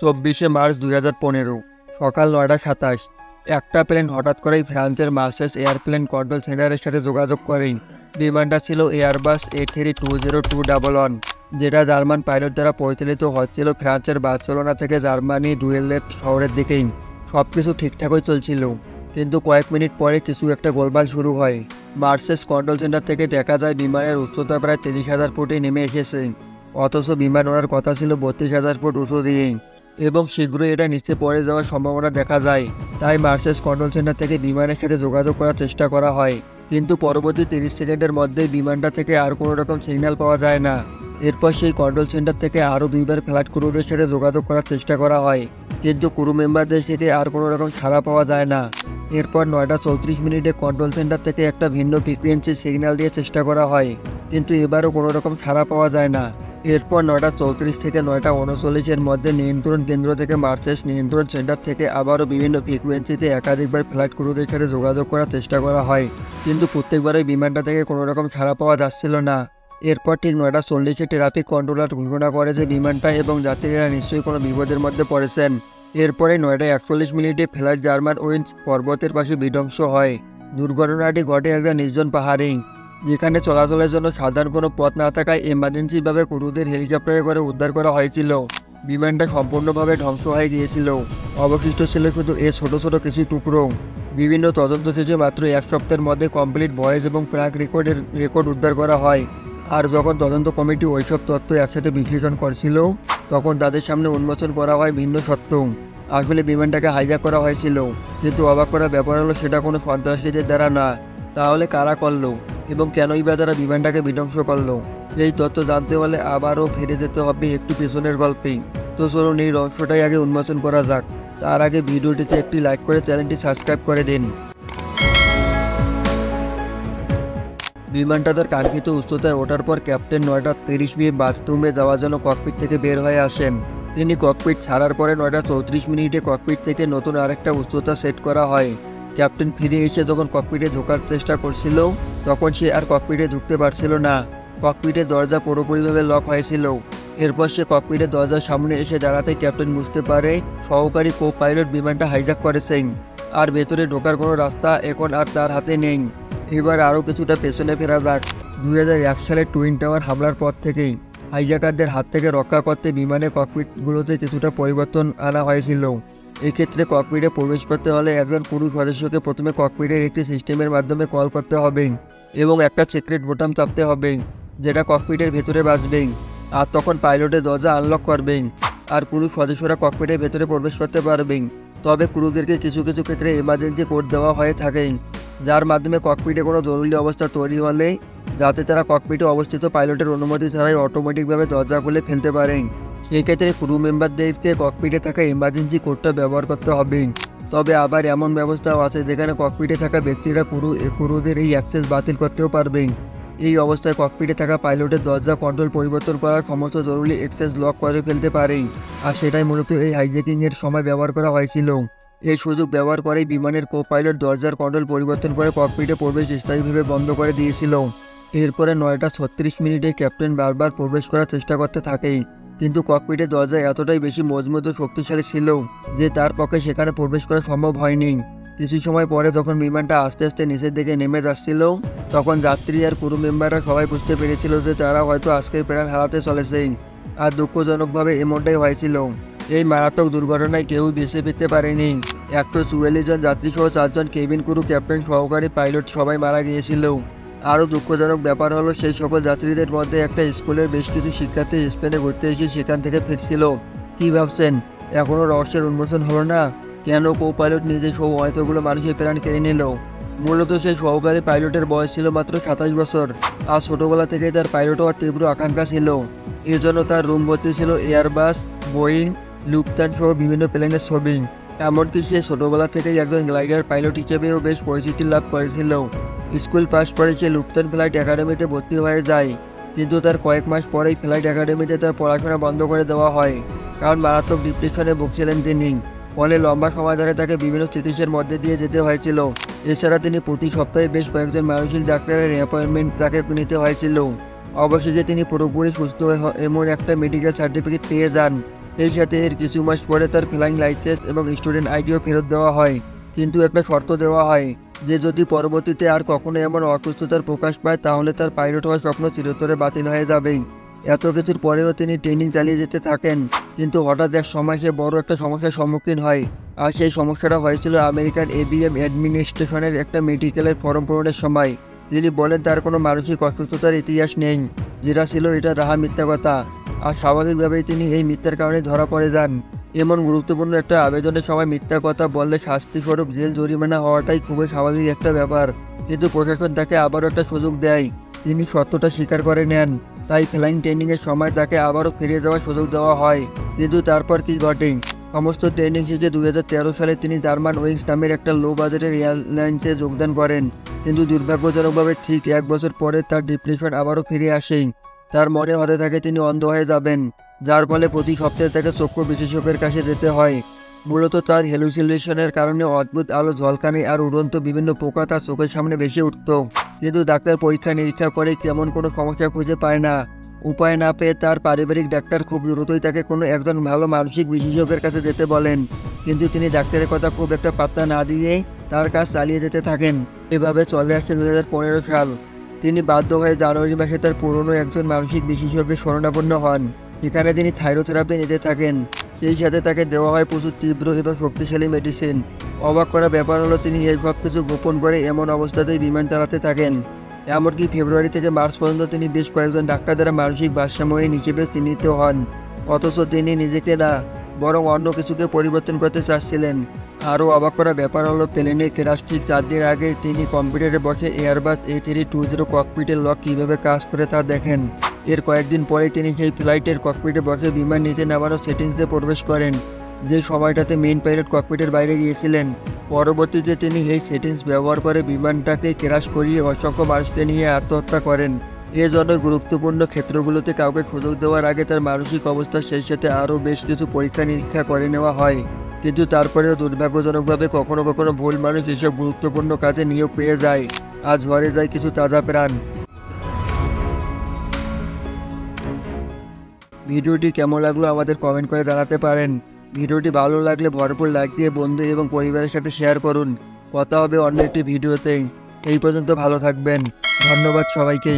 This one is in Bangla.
24 মার্চ 2015 সকাল 9:27। একটা প্লেন হঠাৎ করেই ফ্রান্সের মার্সেস এয়ারপ্লেন কন্ট্রোল সেন্টারের সাথে যোগাযোগ করেন। বিমানটা ছিল এয়ারবাস A320-211, যেটা জার্মান পাইলট দ্বারা পরিচালিত হচ্ছিল ফ্রান্সের বার্সেলোনা থেকে জার্মানি ডুয়েলেট শহরের দিকেই। সব কিছু ঠিকঠাকই চলছিল, কিন্তু কয়েক মিনিট পরে কিছু একটা গোলমাল শুরু হয়। মার্সেস কন্ট্রোল সেন্টার থেকে দেখা যায় বিমানের উচ্চতা প্রায় 30,000 ফুটে নেমে এসেছে, অথচ বিমান ওড়ার কথা ছিল 32,000 ফুট উঁচু দিয়ে, এবং শীঘ্রই এটা নিচে পড়ে যাওয়ার সম্ভাবনা দেখা যায়। তাই মার্সেস কন্ট্রোল সেন্টার থেকে বিমানের সাথে যোগাযোগ করার চেষ্টা করা হয়, কিন্তু পরবর্তী 30 সেকেন্ডের মধ্যেই বিমানটা থেকে আর কোনো রকম সিগন্যাল পাওয়া যায় না। এরপর সেই কন্ট্রোল সেন্টার থেকে আরও 2বার ফ্লাইট ক্রুদের সাথে যোগাযোগ করার চেষ্টা করা হয়, কিন্তু ক্রু মেম্বারদের থেকে আর কোনো রকম সাড়া পাওয়া যায় না। এরপর 9:34 কন্ট্রোল সেন্টার থেকে একটা ভিন্ন ফ্রিকোয়েন্সি সিগন্যাল দিয়ে চেষ্টা করা হয়, কিন্তু এবারও কোনো রকম সাড়া পাওয়া যায় না। এরপর 9:34 থেকে 9:39 মধ্যে নিয়ন্ত্রণ কেন্দ্র থেকে মার্সেস নিয়ন্ত্রণ সেন্টার থেকে আবারও বিভিন্ন ফ্রিকোয়েন্সিতে একাধিকবার ফ্লাইট ক্রুদের সাথে যোগাযোগ করার চেষ্টা করা হয়, কিন্তু প্রত্যেকবারই বিমানটা থেকে কোনো রকম সাড়া পাওয়া যাচ্ছিল না। এরপর ঠিক 9:40 ট্রাফিক কন্ট্রোলার ঘোষণা করে যে বিমানটা এবং যাত্রীরা নিশ্চয়ই কোনো বিপদের মধ্যে পড়েছেন। এরপরে 9:41 ফ্লাইট জার্মান উইন্স পর্বতের পাশে বিধ্বংস হয়। দুর্ঘটনাটি ঘটে একটা নির্জন পাহাড়ে, যেখানে চলাচলের জন্য সাধারণ কোনো পথ না থাকায় এমার্জেন্সিভাবে ক্রুদের হেলিকপ্টারে করে উদ্ধার করা হয়েছিল। বিমানটা সম্পূর্ণভাবে ধ্বংস হয়ে গিয়েছিল, অবশিষ্ট ছিল শুধু এর ছোট ছোট কিছু টুকরো। বিভিন্ন তদন্ত শেষে মাত্র 1 সপ্তাহের মধ্যে কমপ্লিট ভয়েস এবং প্রাক রেকর্ড উদ্ধার করা হয়। আর যখন তদন্ত কমিটি ওইসব তথ্য একসাথে বিশ্লেষণ করছিল, তখন তাদের সামনে উন্মোচন করা হয় ভিন্ন সত্য। আসলে বিমানটাকে হাইজ্যাক করা হয়েছিল, কিন্তু অবাক করার ব্যাপার হলো সেটা কোনো সন্ত্রাসীদের দ্বারা না। তাহলে কারা করলো এবং কেনই বা তারা বিমানটাকে বিধ্বংস করলো? এই তথ্য জানতে হলে আবারও ফিরে যেতে হবে একটু পেছনের গল্পেই। তো চলুন এই রহস্যটাই আগে উন্মোচন করা যাক। তার আগে ভিডিওটিতে একটি লাইক করে চ্যানেলটি সাবস্ক্রাইব করে দিন। বিমানটা তার কাঙ্ক্ষিত উচ্চতায় ওঠার পর ক্যাপ্টেন 9:30 বাথরুমে যাওয়ার জন্য ককপিট থেকে বের হয়ে আসেন। তিনি ককপিট ছাড়ার পরে 9:34 ককপিট থেকে নতুন আরেকটা উচ্চতা সেট করা হয়। ক্যাপ্টেন ফিরে এসে যখন ককপিটে ঢোকার চেষ্টা করছিল, তখন সে আর ককপিটে ঢুকতে পারছিল না। ককপিটের দরজা পুরোপুরিভাবে লক হয়েছিল। এরপর সে ককপিটের দরজার সামনে এসে দাঁড়াতে ক্যাপ্টেন বুঝতে পারে সহকারী কো পাইলট বিমানটা হাইজ্যাক করেছেন, আর ভেতরে ঢোকার কোনো রাস্তা এখন আর তার হাতে নেই। এবার আরও কিছুটা পেছনে ফেরা যাক। 2001 সালে টুইন টাওয়ার হামলার পর থেকেই হাইজ্যাকারদের হাত থেকে রক্ষা করতে বিমানের ককপিটগুলোতে কিছুটা পরিবর্তন আনা হয়েছিল। এক্ষেত্রে ককপিটে প্রবেশ করতে হলে একজন পুরুষ সদস্যকে প্রথমে ককপিটের একটি সিস্টেমের মাধ্যমে কল করতে হবে এবং একটা সিক্রেট বোতাম চাপতে হবে, যেটা ককপিটের ভেতরে বাজবে, আর তখন পাইলটের দরজা আনলক করবেন আর পুরুষ সদস্যরা ককপিটের ভেতরে প্রবেশ করতে পারবেন। তবে ক্রুদেরকে কিছু কিছু ক্ষেত্রে এমার্জেন্সি কোড দেওয়া হয়ে থাকে, যার মাধ্যমে ককপিটে কোনো জরুরি অবস্থা তৈরি হলে যাতে তারা ককপিটে অবস্থিত পাইলটের অনুমতি ছাড়াই অটোমেটিকভাবে দরজা খুলে ফেলতে পারেন। সেই ক্ষেত্রে ক্রু মেম্বারদেরকে ককপিটে থাকা এমার্জেন্সি কোডটা ব্যবহার করতে হবে। তবে আবার এমন ব্যবস্থাও আছে যেখানে ককপিটে থাকা ব্যক্তিরা ক্রুদের এই অ্যাক্সেস বাতিল করতেও পারবেন। এই অবস্থায় ককপিটে থাকা পাইলটের দরজা কন্ট্রোল পরিবর্তন করার সমস্ত জরুরি অ্যাক্সেস লক করে ফেলতে পারেন, আর সেটাই মূলত এই হাইজ্যাকিংয়ের সময় ব্যবহার করা হয়েছিল। এই সুযোগ ব্যবহার করেই বিমানের কো পাইলট দরজার কন্ট্রোল পরিবর্তন করে ককপিটে প্রবেশ স্থায়ীভাবে বন্ধ করে দিয়েছিল। এরপরে 9:36 ক্যাপ্টেন বারবার প্রবেশ করার চেষ্টা করতে থাকে, কিন্তু ককপিটের দরজা এতটাই বেশি মজবুত ও শক্তিশালী ছিল যে তার পক্ষে সেখানে প্রবেশ করা সম্ভব হয়নি। কিছু সময় পরে যখন বিমানটা আস্তে আস্তে নিচের দিকে নেমে যাচ্ছিল, তখন যাত্রী আর ক্রু মেম্বাররা সবাই বুঝতে পেরেছিল যে তারা হয়তো আজকের প্রাণ হারাতে চলেছে। আর দুঃখজনকভাবে এমনটাই হয়েছিল। এই মারাত্মক দুর্ঘটনায় কেউই বেঁচে ফিরতে পারেনি। 144 জন যাত্রী সহ 4 জন কেবিন ক্রু, ক্যাপ্টেন, সহকারী পাইলট সবাই মারা গিয়েছিল। আরও দুঃখজনক ব্যাপার হলো সেই সকল যাত্রীদের মধ্যে একটা স্কুলের বেশ কিছু শিক্ষার্থী স্পেনে ঘুরতে এসে সেখান থেকে ফিরছিল। কি ভাবছেন, এখনও রহস্যের উন্মোচন হলো না? কেন কো পাইলট নিজে সহ এতগুলো মানুষের প্রাণ কেড়ে নিল? মূলত সেই সহকারী পাইলটের বয়স ছিল মাত্র 27 বছর, আর ছোটবেলা থেকেই তার পাইলট হওয়ার তীব্র আকাঙ্ক্ষা ছিল। এজন্য তার রুম ভর্তি ছিল এয়ারবাস, বোয়িং, লুফতানসা সহ বিভিন্ন প্লেনের ছবি। এমনকি সে ছোটবেলা থেকেই একজন গ্লাইডার পাইলট হিসেবেও বেশ পরিচিতি লাভ করেছিল। স্কুল পাস করে সে লুফতান ফ্লাইট একাডেমিতে ভর্তি হয়ে যায়, কিন্তু তার কয়েক মাস পরেই ফ্লাইট একাডেমিতে তার পড়াশোনা বন্ধ করে দেওয়া হয়, কারণ মারাত্মক ডিপ্রেশনে ভুগছিলেন তিনি। ফলে লম্বা সময় ধরে তাকে বিভিন্ন চিকিৎসার মধ্যে দিয়ে যেতে হয়েছিল। এছাড়া তিনি প্রতি সপ্তাহে বেশ কয়েকজন মানসিক ডাক্তারের অ্যাপয়েন্টমেন্ট তাকে নিতে হয়েছিল। অবশেষে তিনি পুরোপুরি সুস্থ এমন একটা মেডিকেল সার্টিফিকেট পেয়ে যান, এই সাথে এর কিছু মাস পরে তার ফ্লাইং লাইসেন্স এবং স্টুডেন্ট আইডিও ফেরত দেওয়া হয়, কিন্তু একটা শর্ত দেওয়া হয় যে যদি পরবর্তীতে আর কখনো এমন অসুস্থতার প্রকাশ পায় তাহলে তার পাইলট হওয়ার স্বপ্ন চিরতরে বাতিল হয়ে যাবে। এত কিছুর পরেও তিনি ট্রেনিং চালিয়ে যেতে থাকেন, কিন্তু হঠাৎ এক সময় সে বড় একটা সমস্যার সম্মুখীন হয়। আর সেই সমস্যাটা হয়েছিল আমেরিকান এভিএম অ্যাডমিনিস্ট্রেশনের একটা মেডিকেলের ফর্ম পূরণের সময়। তিনি বলেন তার কোনো মানসিক অসুস্থতার ইতিহাস নেই, যেটা ছিল এটা রাহা মিথ্যা কথা। আর স্বাভাবিকভাবেই তিনি এই মিথ্যার কারণে ধরা পড়ে যান। এমন গুরুত্বপূর্ণ একটা আবেদনের সময় মিথ্যা কথা বললে শাস্তিস্বরূপ জেল জরিমানা হওয়াটাই খুবই স্বাভাবিক একটা ব্যাপার, কিন্তু প্রশাসন তাকে আবারও একটা সুযোগ দেয়। তিনি সত্যটা স্বীকার করে নেন, তাই ফ্লাইং ট্রেনিংয়ের সময় তাকে আবারও ফিরে যাওয়ার সুযোগ দেওয়া হয়। কিন্তু তারপর কি ঘটে? সমস্ত ট্রেনিং শেষে 2013 সালে তিনি জার্মান উইংস নামের একটা লো বাজেটের এয়ারলাইন্সে যোগদান করেন, কিন্তু দুর্ভাগ্যজনকভাবে ঠিক 1 বছর পরে তার ডিপ্রেশন আবারও ফিরে আসে। তার মনে হতে থাকে তিনি অন্ধ হয়ে যাবেন, যার ফলে প্রতি সপ্তাহে তাকে চক্ষু বিশেষজ্ঞের কাছে যেতে হয়। মূলত তার হ্যালুসিনেশনের কারণে অদ্ভুত আলো, ঝলকানি আর উড়ন্ত বিভিন্ন পোকা তার চোখের সামনে ভেসে উঠত, কিন্তু ডাক্তার পরীক্ষা নিরীক্ষা করে তেমন কোনো সমস্যা খুঁজে পায় না। উপায় না পেয়ে তার পারিবারিক ডাক্তার খুব দ্রুতই তাকে কোনো একজন ভালো মানসিক বিশেষজ্ঞের কাছে যেতে বলেন, কিন্তু তিনি ডাক্তারের কথা খুব একটা পাত্তা না দিয়েই তার কাজ চালিয়ে যেতে থাকেন। এভাবে চলে আসছে 2015 সাল। তিনি বাধ্য হয়ে জানুয়ারি মাসে তার পুরনো একজন মানসিক বিশেষজ্ঞের শরণাপন্ন হন। সেখানে তিনি থাইরোথেরাপি নিতে থাকেন, সেই সাথে তাকে দেওয়া হয় প্রচুর তীব্র এবং শক্তিশালী মেডিসিন। অবাক করা ব্যাপার হলো তিনি এই সব কিছু গোপন করে এমন অবস্থাতেই বিমান চালাতে থাকেন। এমনকি ফেব্রুয়ারি থেকে মার্চ পর্যন্ত তিনি বেশ কয়েকজন ডাক্তার দ্বারা মানসিক ভারসাম্যহীন হিসেবে চিহ্নিত হন, অথচ তিনি নিজেকে না, বরং অন্য কিছুকে পরিবর্তন করতে চাচ্ছিলেন। আরও অবাক করা ব্যাপার হলো প্লেনে ক্র্যাশ ঠিক 4 দিন আগে তিনি কম্পিউটারে বসে এয়ারবাস A320 ককপিটের লক কীভাবে কাজ করে তা দেখেন। এর কয়েকদিন পরেই তিনি সেই ফ্লাইটের ককপিটে বসে বিমান নিচে নামানো সেটিংসে প্রবেশ করেন, যে সময়টাতে মেইন পাইলট ককপিটের বাইরে গিয়েছিলেন। পরবর্তীতে তিনি এই সেটিংস ব্যবহার করে বিমানটাকে ক্র্যাশ করিয়ে অসংখ্য মানুষকে নিয়ে আত্মহত্যা করেন। এজন্য গুরুত্বপূর্ণ ক্ষেত্রগুলোতে কাউকে সুযোগ দেওয়ার আগে তার মানসিক অবস্থা সেই সাথে আরও বেশ কিছু পরীক্ষা নিরীক্ষা করে নেওয়া হয়, কিন্তু তারপরেও দুর্ভাগ্যজনকভাবে কখনো কখনো ভুল মানুষ এসব গুরুত্বপূর্ণ কাজে নিয়োগ পেয়ে যায়। আজ ঝরে যায় কিছু তাজা প্রাণ। ভিডিওটি কেমন লাগলো আমাদের কমেন্ট করে জানাতে পারেন। ভিডিওটি ভালো লাগলে ভরপুর লাইক দিয়ে বন্ধু এবং পরিবারের সাথে শেয়ার করুন। কথা হবে অন্য একটি ভিডিওতে। এই পর্যন্ত ভালো থাকবেন। ধন্যবাদ সবাইকে।